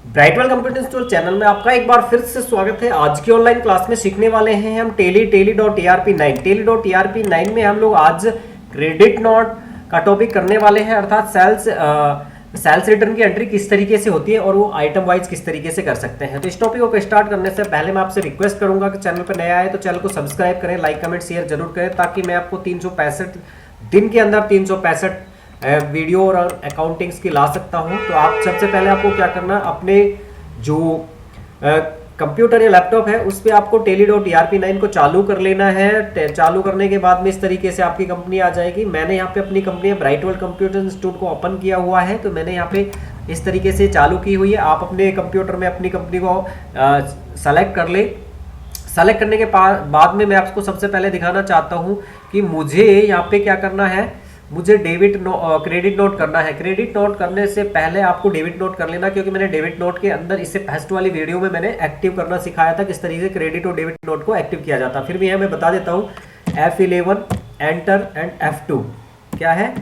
ब्राइटवेल computer institute channel में आपका एक बार फिर से स्वागत है। आज की ऑनलाइन क्लास में सीखने वाले हैं हम टेली.टीआरपी9 टेली.टीआरपी9 में हम लोग आज क्रेडिट नोट का टॉपिक करने वाले हैं, अर्थात सेल्स रिटर्न की एंट्री किस तरीके से होती है और वो आइटम वाइज किस तरीके से कर सकते हैं। तो इस टॉपिक को स्टार्ट करने से पहले मैं आपसे रिक्वेस्ट करूंगा कि चैनल पर नया है तो चैनल को सब्सक्राइब करें, लाइक कमेंट शेयर जरूर करें, ताकि मैं आपको 365 दिन के अंदर 365 वीडियो और अकाउंटिंग्स की ला सकता हूं। तो आप सबसे पहले आपको क्या करना, अपने जो कंप्यूटर या लैपटॉप है उस पर आपको टेली.टीआरपी9 को चालू कर लेना है। चालू करने के बाद में इस तरीके से आपकी कंपनी आ जाएगी। मैंने यहाँ पे अपनी कंपनी ब्राइटवेल कंप्यूटर इंस्टीट्यूट को ओपन किया हुआ है, तो मैंने यहाँ पे इस तरीके से चालू की हुई है। आप अपने कंप्यूटर में अपनी कंपनी को सेलेक्ट कर ले। सेलेक्ट करने के बाद में मैं आपको सबसे पहले दिखाना चाहता हूँ कि मुझे यहाँ पे क्या करना है, मुझे क्रेडिट नोट करना है। क्रेडिट नोट करने से पहले आपको डेबिट नोट कर लेना, क्योंकि मैंने डेबिट नोट के अंदर इससे फर्स्ट वाली वीडियो में मैंने एक्टिव करना सिखाया था, किस तरीके से क्रेडिट और डेबिट नोट को एक्टिव किया जाता है। फिर भी यहाँ मैं बता देता हूँ, F11 एंटर एंड F2 क्या है,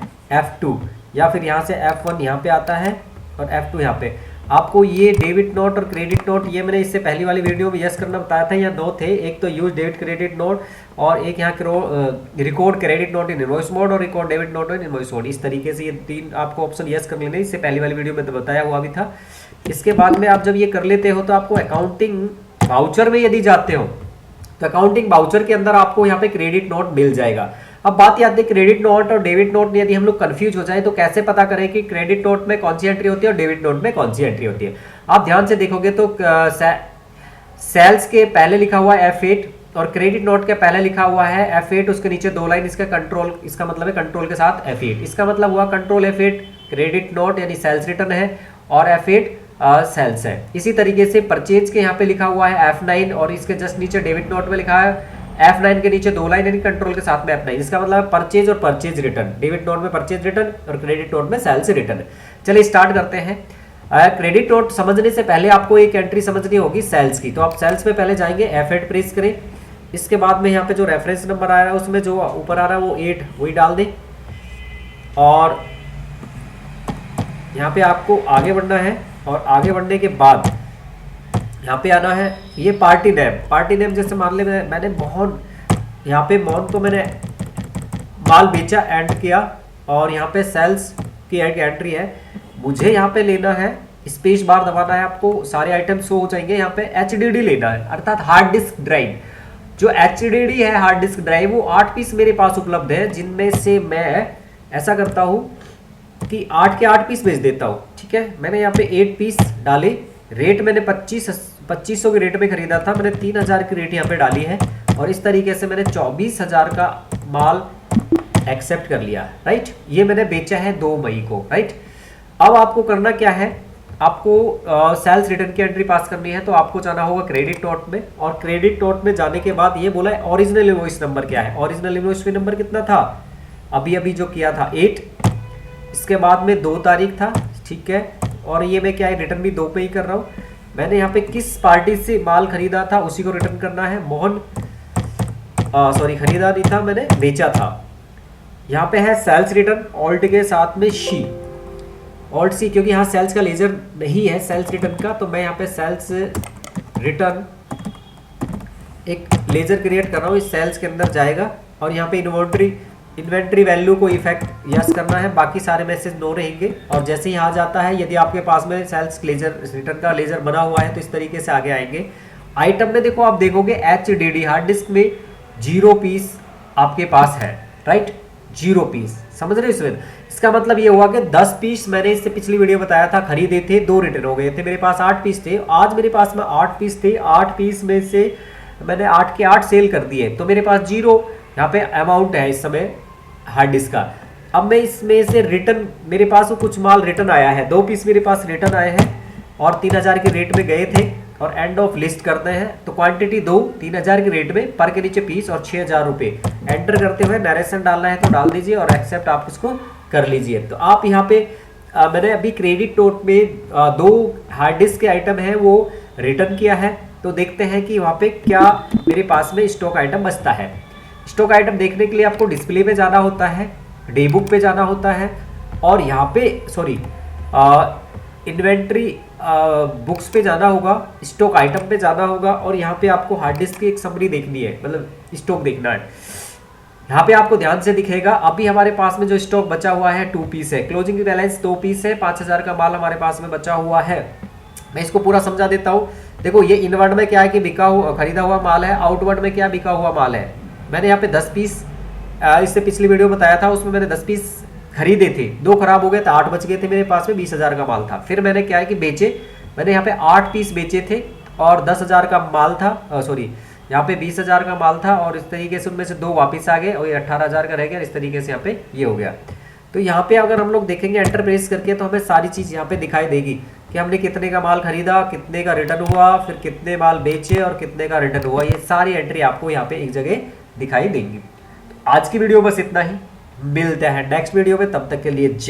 F2 या फिर यहाँ से F1 यहाँ पे आता है और F2 यहाँ पे। आपको ये डेबिट नोट और क्रेडिट नोट, ये मैंने इससे पहली वाली वीडियो में यस करना बताया था। यहाँ दो थे, एक तो यूज डेबिट क्रेडिट नोट और एक यहाँ record credit note in invoice mode और record debit note in invoice mode. इस तरीके से ये तीन आपको ऑप्शन यस कर लेने, इससे पहली वाली वीडियो में तो बताया हुआ भी था। इसके बाद में आप जब ये कर लेते हो तो आपको अकाउंटिंग वाउचर में यदि जाते हो तो अकाउंटिंग वाउचर के अंदर आपको यहाँ पे क्रेडिट नोट मिल जाएगा। अब बात याद है, क्रेडिट नोट और डेबिट नोट में यदि हम लोग कंफ्यूज हो जाए तो कैसे पता करें कि क्रेडिट नोट में कौन सी एंट्री होती है और डेबिट नोट में कौन सी एंट्री होती है। आप ध्यान से देखोगे तो सेल्स के पहले लिखा हुआ है F8 और क्रेडिट नोट के पहले लिखा हुआ है F8, उसके नीचे दो लाइन इसका कंट्रोल, इसका मतलब है कंट्रोल के साथ F8। इसका मतलब हुआ कंट्रोल F8 क्रेडिट नोट यानी सेल्स रिटर्न है और F8 सेल्स है। इसी तरीके से परचेज के यहाँ पे लिखा हुआ है F9 और इसके जस्ट नीचे डेबिट नोट में लिखा है F9 के नीचे दो लाइन यानी कंट्रोल के साथ में F9। इसका मतलब है परचेज और परचेज रिटर्न। डेबिट नोट में परचेज रिटर्न और क्रेडिट नोट में सेल्स रिटर्न। चलिए स्टार्ट करते हैं। क्रेडिट नोट समझने से पहले आपको एक एंट्री समझनी होगी सेल्स की। तो आप सेल्स में पहले जाएंगे, F8 प्रेस करें। इसके बाद में यहाँ पे जो रेफरेंस नंबर आ रहा है उसमें जो ऊपर आ रहा है वो 8 वही डाल दें और यहाँ पे आपको आगे बढ़ना है और आगे बढ़ने के बाद यहाँ पे आना है ये पार्टी नेम। जैसे मान ले मैंने मोहन, यहाँ पे मोहन को मैंने माल बेचा एंड किया और यहाँ पे सेल्स की एक एंट्री है। मुझे यहाँ पे लेना है, स्पेस बार दबाना है, आपको सारे आइटम शो हो जाएंगे। यहाँ पे HDD लेना है, अर्थात हार्ड डिस्क ड्राइव। जो HDD है हार्ड डिस्क ड्राइव, वो 8 पीस मेरे पास उपलब्ध है, जिनमें से मैं ऐसा करता हूँ कि 8 के 8 पीस भेज देता हूँ। ठीक है, मैंने यहाँ पे 8 पीस डाले। रेट मैंने 2500 के रेट में खरीदा था, मैंने 3000 की रेट यहाँ पे डाली है और इस तरीके से मैंने 24,000 का माल एक्सेप्ट कर लिया। राइट, ये मैंने बेचा है 2 मई को। राइट, अब आपको करना क्या है, आपको सेल्स रिटर्न की एंट्री पास करनी है। तो आपको जाना होगा क्रेडिट नोट में और क्रेडिट नोट में जाने के बाद ये बोला है ओरिजिनल इनवॉइस नंबर क्या है। ओरिजिनल इनवॉइस नंबर कितना था, अभी जो किया था 8, इसके बाद में 2 तारीख था। ठीक है, और ये मैं क्या है रिटर्न भी 2 पे ही कर रहा हूँ। मैंने यहाँ पे किस पार्टी से माल खरीदा था उसी को रिटर्न करना है। मोहन खरीदा नहीं था, मैंने बेचा था। यहाँ पे है सेल्स रिटर्न ऑल्ट के साथ में ऑल्ट सी, क्योंकि यहाँ सेल्स का लेजर नहीं है सेल्स रिटर्न का, तो मैं यहाँ पे सेल्स रिटर्न एक लेजर क्रिएट कर रहा हूँ, इस सेल्स के अंदर जाएगा और यहाँ पे इन्वेंट्री वैल्यू को इफेक्ट यस करना है, बाकी सारे मैसेज नो रहेंगे। और जैसे ही आ जाता है, यदि आपके पास में सेल्स लेजर रिटर्न का लेजर बना हुआ है तो इस तरीके से आगे आएंगे। आइटम में देखो, आप देखोगे HDD हार्ड डिस्क में 0 पीस आपके पास है। राइट, 0 पीस, समझ रहे हो। इसका मतलब ये हुआ कि 10 पीस मैंने इससे पिछली वीडियो बताया था खरीदे थे, 2 रिटर्न हो गए थे। मेरे पास 8 पीस थे, आज मेरे पास में 8 पीस थे। 8 पीस में से मैंने 8 के 8 सेल कर दिए, तो मेरे पास 0 यहाँ पे अमाउंट है इस समय हार्ड डिस्क का। अब मैं इसमें से रिटर्न, मेरे पास वो कुछ माल रिटर्न आया है, 2 पीस मेरे पास रिटर्न आए हैं और 3000 के रेट में गए थे और एंड ऑफ लिस्ट करते हैं। तो क्वांटिटी 2 3000 के रेट में, पर के नीचे पीस और 6000 रुपये एंटर करते हुए नरेशन डालना है तो डाल दीजिए और एक्सेप्ट आप इसको कर लीजिए। तो आप यहाँ पे मैंने अभी क्रेडिट नोट में 2 हार्ड डिस्क के आइटम है वो रिटर्न किया है। तो देखते हैं कि वहाँ पे क्या मेरे पास में स्टॉक आइटम बचता है। स्टॉक आइटम देखने के लिए आपको डिस्प्ले पे जाना होता है, डे बुक पे जाना होता है और यहाँ पे इन्वेंट्री बुक्स पे जाना होगा, स्टॉक आइटम पे जाना होगा और यहाँ पे आपको हार्ड डिस्क की एक समरी देखनी है, मतलब स्टॉक देखना है। यहाँ पे आपको ध्यान से दिखेगा अभी हमारे पास में जो स्टॉक बचा हुआ है 2 पीस है, क्लोजिंग बैलेंस 2 पीस है, 5000 का माल हमारे पास में बचा हुआ है। मैं इसको पूरा समझा देता हूँ। देखो ये इनवर्ड में क्या है कि बिका हुआ खरीदा हुआ माल है, आउटवर्ड में क्या बिका हुआ माल है। मैंने यहाँ पे 10 पीस इससे पिछली वीडियो बताया था, उसमें मैंने 10 पीस खरीदे थे, 2 खराब हो गए थे, 8 बच गए थे मेरे पास में, 20,000 का माल था। फिर मैंने क्या है कि बेचे, मैंने यहाँ पे 8 पीस बेचे थे और 10,000 का माल था, सॉरी यहाँ पे 20,000 का माल था और इस तरीके से उनमें से 2 वापस आ गए और ये 18,000 का रह गया। इस तरीके से यहाँ पे ये हो गया। तो यहाँ पे अगर हम लोग देखेंगे एंटर प्रेस करके तो हमें सारी चीज़ यहाँ पे दिखाई देगी कि हमने कितने का माल खरीदा, कितने का रिटर्न हुआ, फिर कितने माल बेचे और कितने का रिटर्न हुआ। ये सारी एंट्री आपको यहाँ पे एक जगह दिखाई देंगी। आज की वीडियो बस इतना ही, मिलते हैं नेक्स्ट वीडियो में, तब तक के लिए